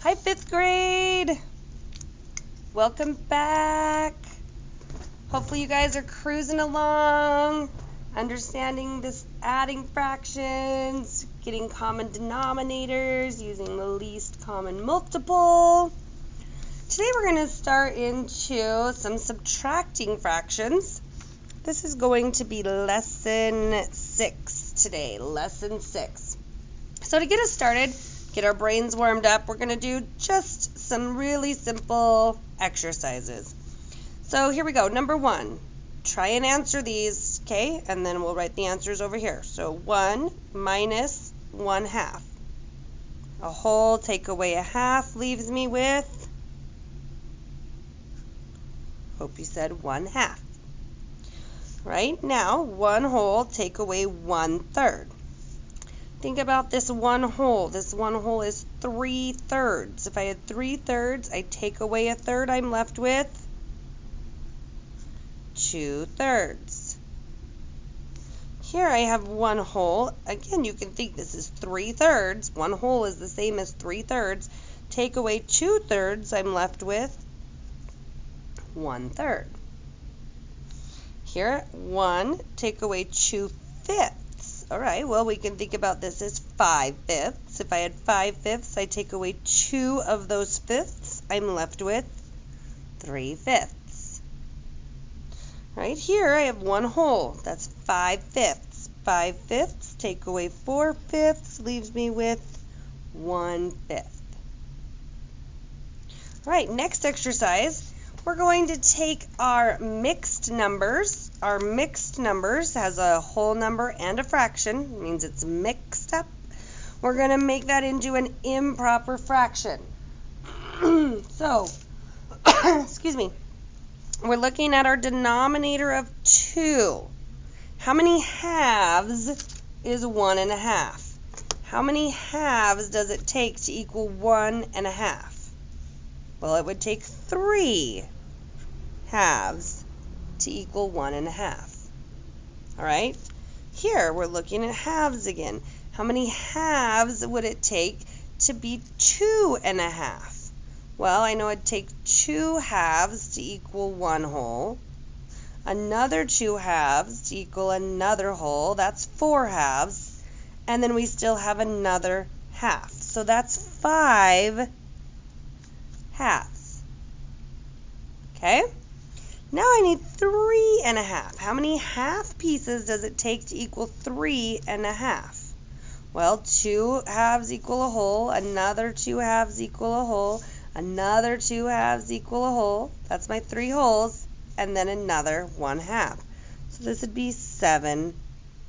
Hi, 5th grade. Welcome back. Hopefully you guys are cruising along, understanding this adding fractions, getting common denominators, using the least common multiple. Today we're going to start into some subtracting fractions. This is going to be lesson 6 today, lesson 6. So to get us started, get our brains warmed up, we're going to do just some really simple exercises. So here we go. Number 1, try and answer these, okay? And then we'll write the answers over here. So 1 minus 1/2. A whole, take away a half, leaves me with, hope you said 1/2. Right now, 1 whole, take away 1/3. Think about this 1 whole. This 1 whole is 3/3. If I had 3/3, I take away a third, I'm left with 2/3. Here I have 1 whole. Again, you can think this is 3/3. 1 whole is the same as 3/3. Take away 2/3, I'm left with 1/3. Here, 1, take away 2/5. All right, well, we can think about this as 5/5. If I had 5/5, I take away 2 of those fifths, I'm left with 3/5. Right here, I have 1 whole. That's 5/5. 5/5, take away 4/5, leaves me with 1/5. All right, next exercise. We're going to take our mixed numbers. Our mixed numbers has a whole number and a fraction. It means it's mixed up. We're going to make that into an improper fraction. So, excuse me. We're looking at our denominator of 2. How many halves is 1 1/2? How many halves does it take to equal 1 1/2? Well, it would take 3 halves to equal 1 1/2. All right? Here, we're looking at halves again. How many halves would it take to be 2 1/2? Well, I know it'd take 2 halves to equal 1 whole. Another 2 halves to equal another whole. That's 4 halves. And then we still have another half. So that's 5 halves. Okay? Now I need 3 1/2. How many half pieces does it take to equal 3 1/2? Well, 2 halves equal a whole, another 2 halves equal a whole, another 2 halves equal a whole. That's my 3 wholes, and then another 1/2. So this would be 7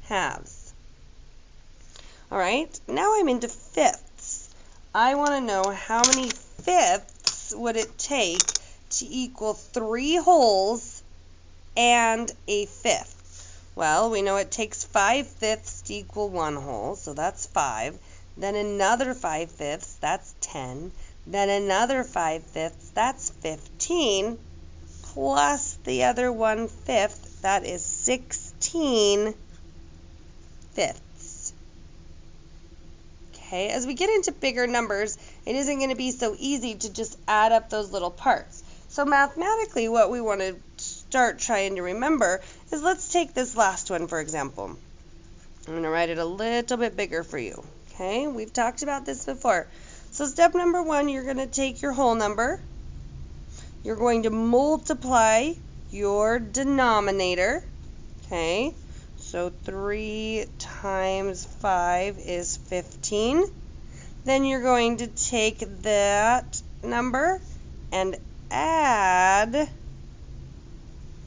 halves. All right, now I'm into fifths. I want to know how many fifths would it take to equal 3 wholes and a fifth. Well, we know it takes 5/5 to equal 1 whole, so that's 5. Then another 5/5, that's 10. Then another 5/5, that's 15. Plus the other 1/5, that is 16 fifths. Okay, as we get into bigger numbers, it isn't going to be so easy to just add up those little parts. So mathematically, what we want to start trying to remember is, let's take this last one, for example. I'm going to write it a little bit bigger for you. Okay, we've talked about this before. So step number 1, you're going to take your whole number. You're going to multiply your denominator. Okay, so 3 times 5 is 15. Then you're going to take that number and add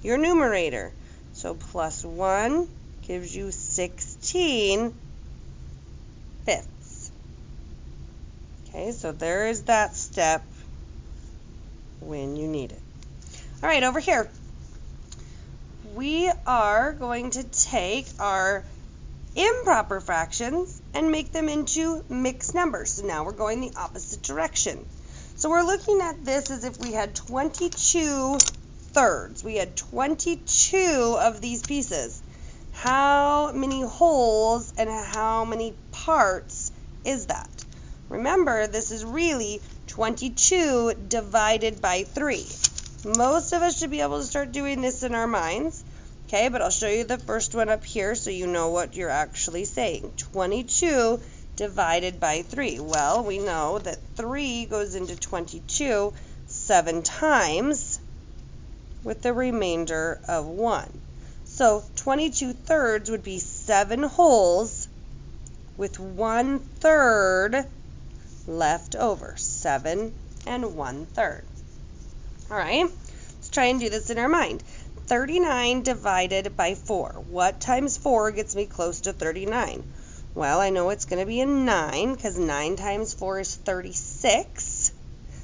your numerator. So plus 1 gives you 16 fifths. Okay, so there is that step when you need it. All right, over here, we are going to take our improper fractions and make them into mixed numbers. So now we're going the opposite direction. So we're looking at this as if we had 22 thirds. We had 22 of these pieces. How many wholes and how many parts is that? Remember, this is really 22 divided by 3. Most of us should be able to start doing this in our minds. Okay, but I'll show you the first one up here so you know what you're actually saying. 22 divided by 3. Well, we know that 3 goes into 22 7 times with the remainder of 1. So 22 thirds would be 7 wholes with 1/3 left over. 7 1/3. All right, let's try and do this in our mind. 39 divided by 4. What times 4 gets me close to 39? Well, I know it's going to be a 9 because 9 times 4 is 36.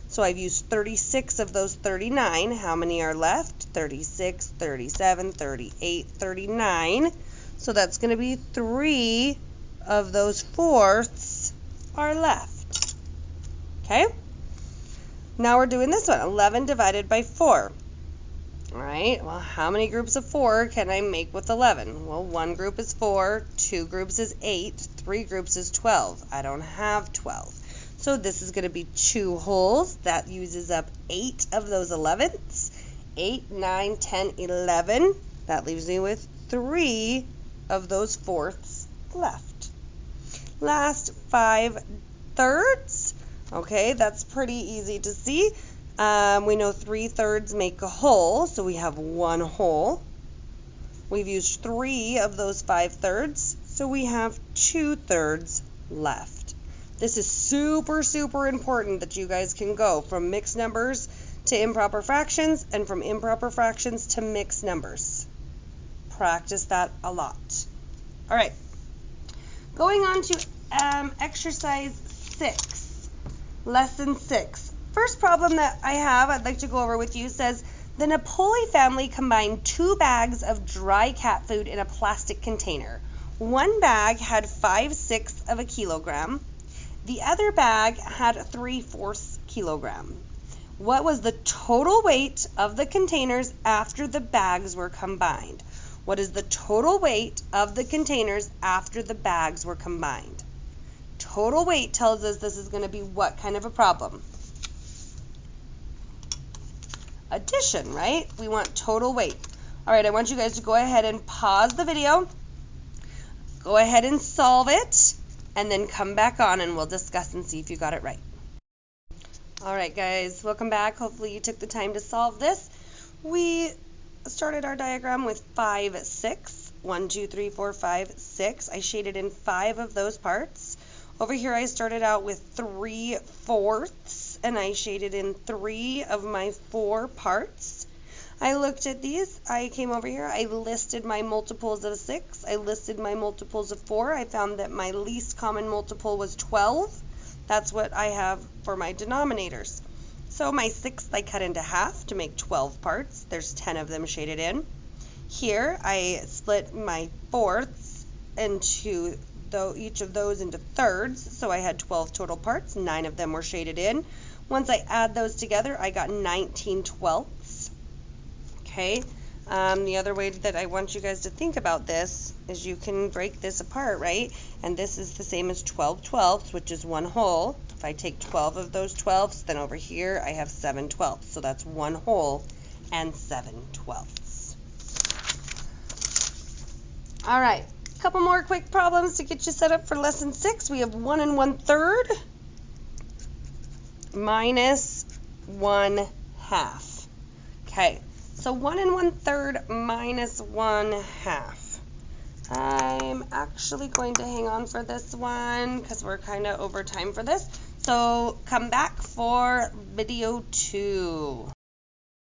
So I've used 36 of those 39. How many are left? 36, 37, 38, 39. So that's going to be 3 of those fourths are left. Okay? Now we're doing this one. 11 divided by 4. All right, well, how many groups of 4 can I make with 11? Well, 1 group is 4, 2 groups is 8, 3 groups is 12. I don't have 12. So this is going to be 2 wholes. That uses up 8 of those 11ths. 8, 9, 10, 11. That leaves me with 3 of those fourths left. Last 5 thirds. Okay, that's pretty easy to see. We know 3 thirds make a whole, so we have 1 whole. We've used 3 of those 5 thirds, so we have 2 thirds left. This is super, super important that you guys can go from mixed numbers to improper fractions and from improper fractions to mixed numbers. Practice that a lot. All right, going on to exercise 6, lesson 6. First problem that I have, I'd like to go over with you, says the Napoli family combined 2 bags of dry cat food in a plastic container. One bag had 5/6 of a kilogram. The other bag had 3/4 kilogram. What was the total weight of the containers after the bags were combined? What is the total weight of the containers after the bags were combined? Total weight tells us this is going to be what kind of a problem? Addition, right? We want total weight. All right, I want you guys to go ahead and pause the video. Go ahead and solve it, and then come back on and we'll discuss and see if you got it right. All right, guys, welcome back. Hopefully you took the time to solve this. We started our diagram with 5/6. 1, 2, 3, 4, 5, 6. I shaded in 5 of those parts. Over here I started out with 3/4, and I shaded in 3 of my 4 parts. I looked at these. I came over here. I listed my multiples of 6. I listed my multiples of 4. I found that my least common multiple was 12. That's what I have for my denominators. So my 6th I cut into half to make 12 parts. There's 10 of them shaded in. Here I split my 4ths into each of those into thirds, so I had 12 total parts. 9 of them were shaded in. Once I add those together, I got 19 twelfths. Okay, the other way that I want you guys to think about this is you can break this apart, right? And this is the same as 12 twelfths, which is 1 whole. If I take 12 of those 12ths, then over here I have 7 twelfths. So that's 1 whole and 7 twelfths. All right. Couple more quick problems to get you set up for lesson 6. We have 1 1/3 minus 1/2. Okay, so 1 1/3 minus 1/2. I'm actually going to hang on for this one because we're kind of over time for this. So come back for video 2.